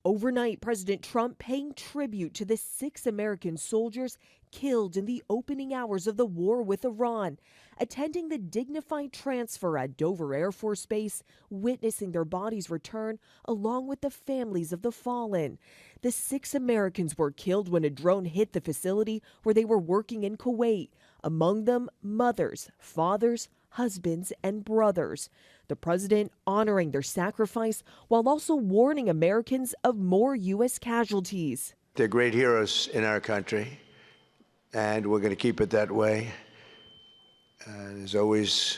Overnight, President Trump paying tribute to the 6 American soldiers killed in the opening hours of the war with Iran, attending the dignified transfer at Dover Air Force Base, witnessing their bodies return along with the families of the fallen. The 6 Americans were killed when a drone hit the facility where they were working in Kuwait. Among them, mothers, fathers, husbands, and brothers. The president honoring their sacrifice while also warning Americans of more U.S. casualties. They're great heroes in our country, and we're going to keep it that way. There's always,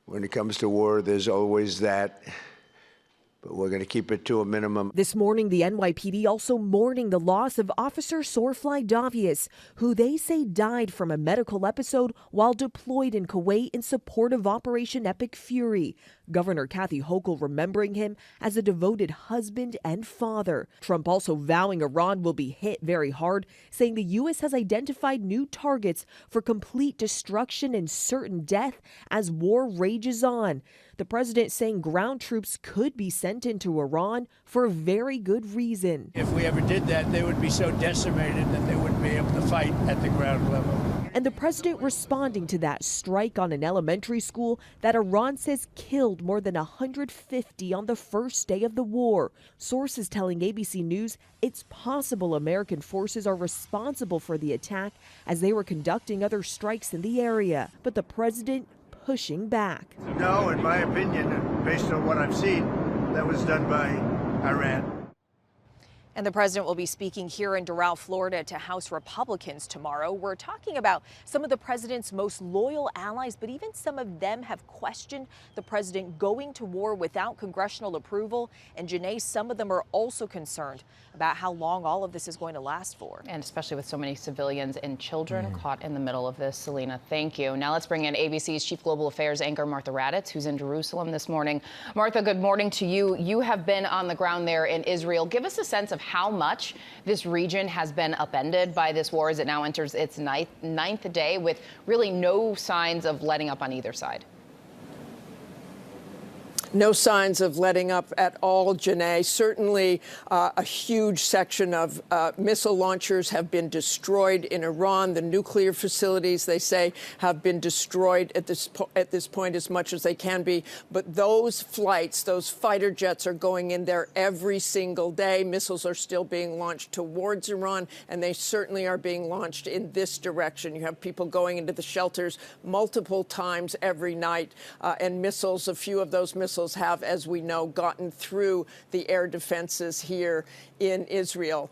when it comes to war, there's always that. But we're going to keep it to a minimum. This morning, the NYPD also mourning the loss of Officer Sorfly Davius, who they say died from a medical episode while deployed in Kuwait in support of Operation Epic Fury. Governor Kathy Hochul remembering him as a devoted husband and father. Trump also vowing Iran will be hit very hard, saying the U.S. has identified new targets for complete destruction and certain death as war rages on. The president saying ground troops could be sent into Iran for a very good reason. If we ever did that, they would be so decimated that they wouldn't be able to fight at the ground level. And the president responding to that strike on an elementary school that Iran says killed more than 150 on the first day of the war. Sources telling ABC News it's possible American forces are responsible for the attack as they were conducting other strikes in the area. But the president pushing back. No, in my opinion, based on what I've seen, that was done by Iran. And the president will be speaking here in Doral, Florida to House Republicans tomorrow. We're talking about some of the president's most loyal allies, but even some of them have questioned the president going to war without congressional approval. And Janae, some of them are also concerned about how long all of this is going to last for. And especially with so many civilians and children caught in the middle of this. Selena, thank you. Now let's bring in ABC's Chief Global Affairs anchor Martha Raddatz, who's in Jerusalem this morning. Martha, good morning to you. You have been on the ground there in Israel. Give us a sense of how much this region has been upended by this war as it now enters its ninth day with really no signs of letting up on either side. No signs of letting up at all, Janae. Certainly a huge section of missile launchers have been destroyed in Iran. The nuclear facilities, they say, have been destroyed at this point as much as they can be. But those flights, those fighter jets are going in there every single day. Missiles are still being launched towards Iran, and they certainly are being launched in this direction. You have people going into the shelters multiple times every night, and missiles, a few of those missiles have, as we know, gotten through the air defenses here in Israel.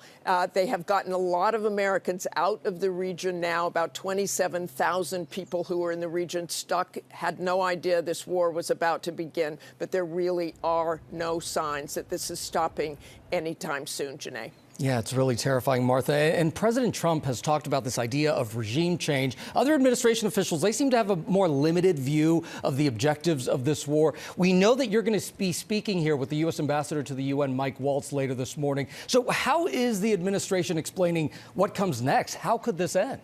They have gotten a lot of Americans out of the region now, about 27,000 people who were in the region stuck, had no idea this war was about to begin, but there really are no signs that this is stopping anytime soon, Janae. Yeah, it's really terrifying, Martha. And President Trump has talked about this idea of regime change. Other administration officials, they seem to have a more limited view of the objectives of this war. We know that you're going to be speaking here with the U.S. Ambassador to the UN, Mike Waltz, later this morning. So how is the administration explaining what comes next? How could this end?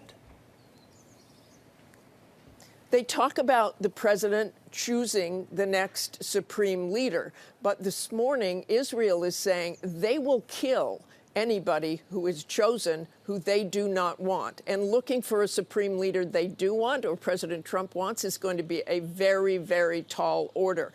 They talk about the president choosing the next supreme leader. But this morning, Israel is saying they will kill anybody who is chosen who they do not want. And looking for a supreme leader they do want, or President Trump wants, is going to be a very, very tall order.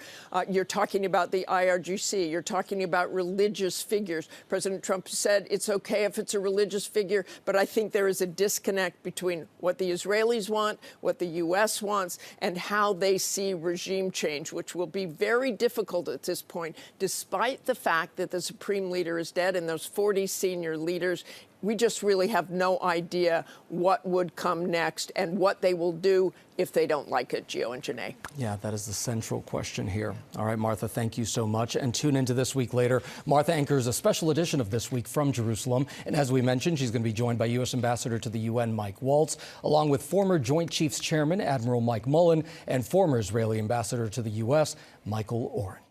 You're talking about the IRGC. You're talking about religious figures. President Trump said it's okay if it's a religious figure, but I think there is a disconnect between what the Israelis want, what the U.S. wants, and how they see regime change, which will be very difficult at this point, despite the fact that the supreme leader is dead and those 40 senior leaders. We just really have no idea what would come next and what they will do if they don't like it, Gio and Janae. Yeah, that is the central question here. All right, Martha, thank you so much. And tune into This Week Later. Martha anchors a special edition of This Week from Jerusalem. And as we mentioned, she's going to be joined by U.S. Ambassador to the UN, Mike Waltz, along with former Joint Chiefs Chairman, Admiral Mike Mullen, and former Israeli Ambassador to the U.S., Michael Oren.